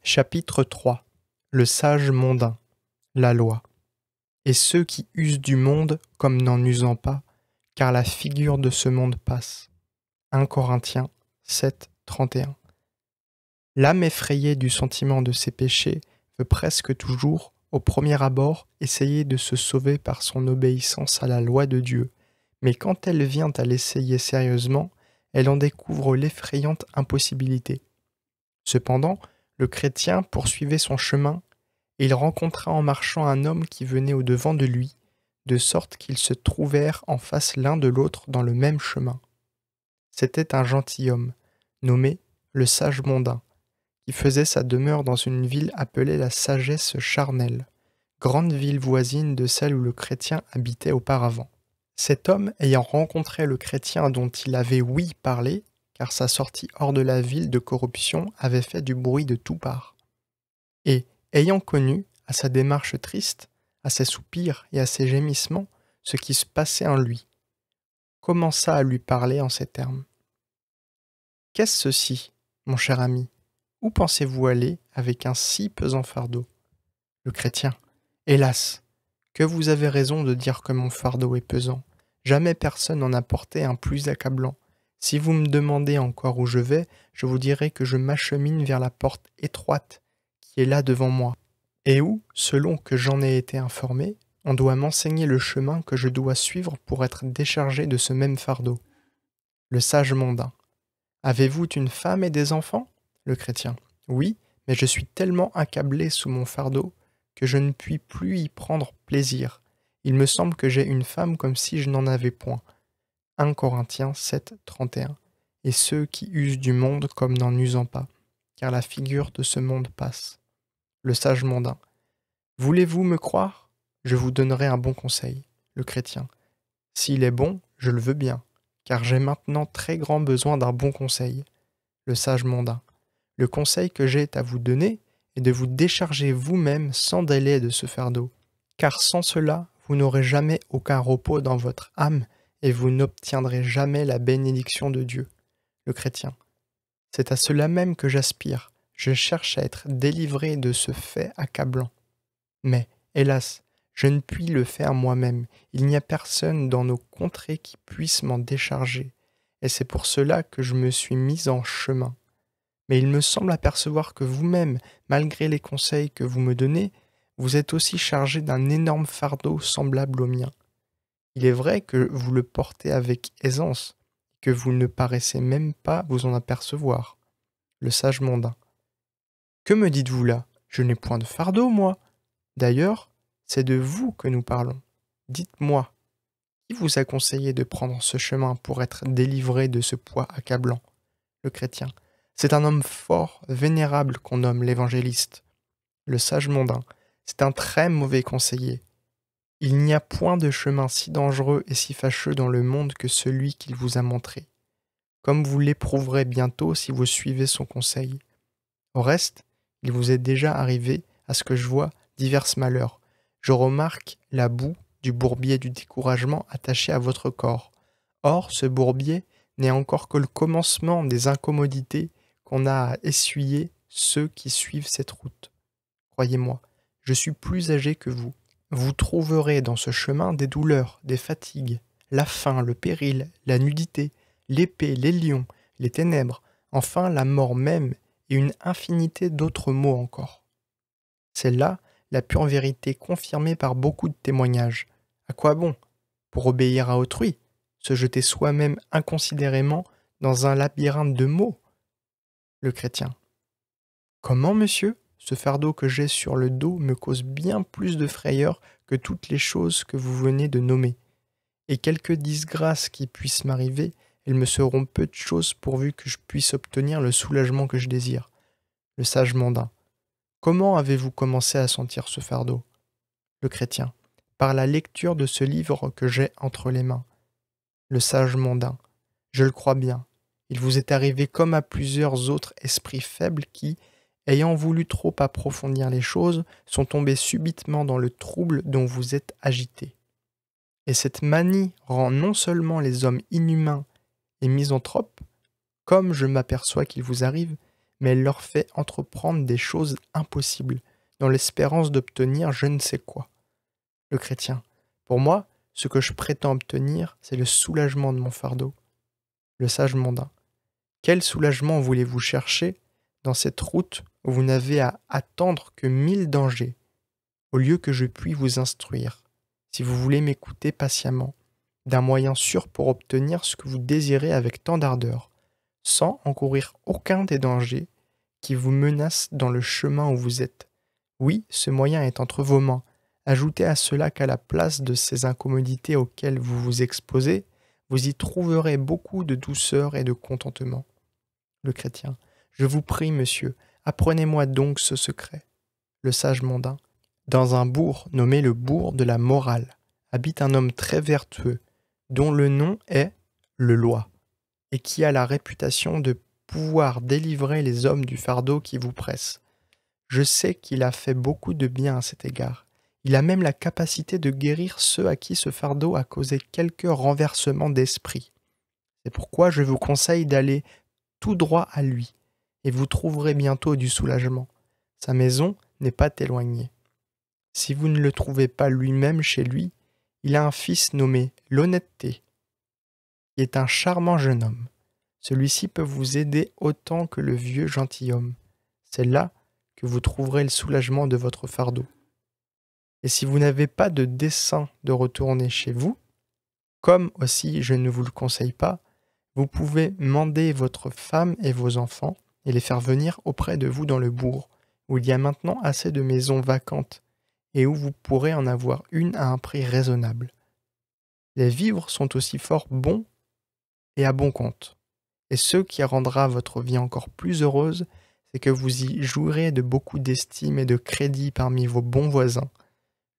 Chapitre 3. Le sage mondain. La loi. Et ceux qui usent du monde comme n'en usant pas, car la figure de ce monde passe. 1 Corinthiens 7, 31. L'âme effrayée du sentiment de ses péchés veut presque toujours, au premier abord, essayer de se sauver par son obéissance à la loi de Dieu, mais quand elle vient à l'essayer sérieusement, elle en découvre l'effrayante impossibilité. Cependant, le chrétien poursuivait son chemin, et il rencontra en marchant un homme qui venait au-devant de lui, de sorte qu'ils se trouvèrent en face l'un de l'autre dans le même chemin. C'était un gentilhomme, nommé le sage mondain, qui faisait sa demeure dans une ville appelée la Sagesse charnelle, grande ville voisine de celle où le chrétien habitait auparavant. Cet homme, ayant rencontré le chrétien dont il avait ouï parler, car sa sortie hors de la ville de corruption avait fait du bruit de toutes parts, et, ayant connu, à sa démarche triste, à ses soupirs et à ses gémissements, ce qui se passait en lui, commença à lui parler en ces termes. « Qu'est-ce ceci, mon cher ami? Où pensez-vous aller avec un si pesant fardeau ?» Le chrétien. « Hélas, que vous avez raison de dire que mon fardeau est pesant. Jamais personne n'en a porté un plus accablant. Si vous me demandez encore où je vais, je vous dirai que je m'achemine vers la porte étroite qui est là devant moi, et où, selon que j'en ai été informé, on doit m'enseigner le chemin que je dois suivre pour être déchargé de ce même fardeau. » Le sage mondain. « Avez-vous une femme et des enfants ?» Le chrétien. « Oui, mais je suis tellement accablé sous mon fardeau que je ne puis plus y prendre plaisir. Il me semble que j'ai une femme comme si je n'en avais point. » 1 Corinthiens 7, 31. Et ceux qui usent du monde comme n'en usant pas, car la figure de ce monde passe. Le sage mondain. Voulez-vous me croire? Je vous donnerai un bon conseil. Le chrétien. S'il est bon, je le veux bien, car j'ai maintenant très grand besoin d'un bon conseil. Le sage mondain. Le conseil que j'ai à vous donner est de vous décharger vous-même sans délai de ce fardeau, car sans cela, vous n'aurez jamais aucun repos dans votre âme et vous n'obtiendrez jamais la bénédiction de Dieu. Le chrétien. C'est à cela même que j'aspire. Je cherche à être délivré de ce fait accablant. Mais, hélas, je ne puis le faire moi-même. Il n'y a personne dans nos contrées qui puisse m'en décharger, et c'est pour cela que je me suis mis en chemin. Mais il me semble apercevoir que vous-même, malgré les conseils que vous me donnez, vous êtes aussi chargé d'un énorme fardeau semblable au mien. Il est vrai que vous le portez avec aisance, que vous ne paraissez même pas vous en apercevoir. Le sage mondain. Que me dites-vous là? Je n'ai point de fardeau, moi. D'ailleurs, c'est de vous que nous parlons. Dites-moi, qui vous a conseillé de prendre ce chemin pour être délivré de ce poids accablant? Le chrétien. C'est un homme fort, vénérable qu'on nomme l'évangéliste. Le sage mondain. C'est un très mauvais conseiller. Il n'y a point de chemin si dangereux et si fâcheux dans le monde que celui qu'il vous a montré, comme vous l'éprouverez bientôt si vous suivez son conseil. Au reste, il vous est déjà arrivé, à ce que je vois, divers malheurs. Je remarque la boue du bourbier du découragement attaché à votre corps. Or, ce bourbier n'est encore que le commencement des incommodités qu'on a à essuyer ceux qui suivent cette route. Croyez-moi, je suis plus âgé que vous. Vous trouverez dans ce chemin des douleurs, des fatigues, la faim, le péril, la nudité, l'épée, les lions, les ténèbres, enfin la mort même et une infinité d'autres maux encore. C'est là la pure vérité confirmée par beaucoup de témoignages. À quoi bon? Pour obéir à autrui, se jeter soi-même inconsidérément dans un labyrinthe de maux. Le chrétien. Comment, monsieur? Ce fardeau que j'ai sur le dos me cause bien plus de frayeur que toutes les choses que vous venez de nommer. Et quelque disgrâce qui puisse m'arriver, elles me seront peu de choses pourvu que je puisse obtenir le soulagement que je désire. Le sage mondain. Comment avez-vous commencé à sentir ce fardeau? Le chrétien. Par la lecture de ce livre que j'ai entre les mains. Le sage mondain. Je le crois bien. Il vous est arrivé comme à plusieurs autres esprits faibles qui, ayant voulu trop approfondir les choses, sont tombés subitement dans le trouble dont vous êtes agité. Et cette manie rend non seulement les hommes inhumains et misanthropes, comme je m'aperçois qu'il vous arrive, mais elle leur fait entreprendre des choses impossibles, dans l'espérance d'obtenir je ne sais quoi. Le chrétien. Pour moi, ce que je prétends obtenir, c'est le soulagement de mon fardeau. Le sage mondain. Quel soulagement voulez-vous chercher dans cette route où vous n'avez à attendre que 1000 dangers, au lieu que je puis vous instruire, si vous voulez m'écouter patiemment, d'un moyen sûr pour obtenir ce que vous désirez avec tant d'ardeur, sans encourir aucun des dangers qui vous menacent dans le chemin où vous êtes. Oui, ce moyen est entre vos mains. Ajoutez à cela qu'à la place de ces incommodités auxquelles vous vous exposez, vous y trouverez beaucoup de douceur et de contentement. Le chrétien. Je vous prie, monsieur, apprenez-moi donc ce secret. Le sage mondain. Dans un bourg nommé le bourg de la morale, habite un homme très vertueux, dont le nom est le Loi, et qui a la réputation de pouvoir délivrer les hommes du fardeau qui vous presse. Je sais qu'il a fait beaucoup de bien à cet égard. Il a même la capacité de guérir ceux à qui ce fardeau a causé quelque renversement d'esprit. C'est pourquoi je vous conseille d'aller tout droit à lui, et vous trouverez bientôt du soulagement. Sa maison n'est pas éloignée. Si vous ne le trouvez pas lui-même chez lui, il a un fils nommé l'Honnêteté, qui est un charmant jeune homme. Celui-ci peut vous aider autant que le vieux gentilhomme. C'est là que vous trouverez le soulagement de votre fardeau. Et si vous n'avez pas de dessein de retourner chez vous, comme aussi je ne vous le conseille pas, vous pouvez mander votre femme et vos enfants et les faire venir auprès de vous dans le bourg, où il y a maintenant assez de maisons vacantes et où vous pourrez en avoir une à un prix raisonnable. Les vivres sont aussi fort bons et à bon compte. Et ce qui rendra votre vie encore plus heureuse, c'est que vous y jouirez de beaucoup d'estime et de crédit parmi vos bons voisins.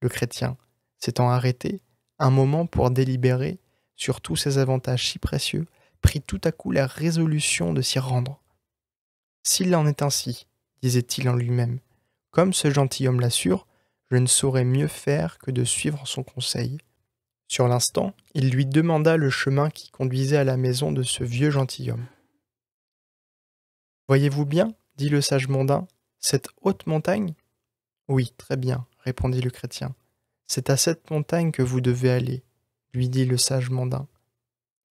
Le chrétien, s'étant arrêté un moment pour délibérer sur tous ces avantages si précieux, prit tout à coup la résolution de s'y rendre. S'il en est ainsi, disait-il en lui-même, comme ce gentilhomme l'assure, je ne saurais mieux faire que de suivre son conseil. Sur l'instant, il lui demanda le chemin qui conduisait à la maison de ce vieux gentilhomme. « Voyez-vous bien, dit le sage mondain, cette haute montagne ? » ?»« Oui, très bien, répondit le chrétien. C'est à cette montagne que vous devez aller, lui dit le sage mondain.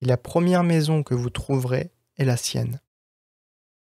Et la première maison que vous trouverez est la sienne.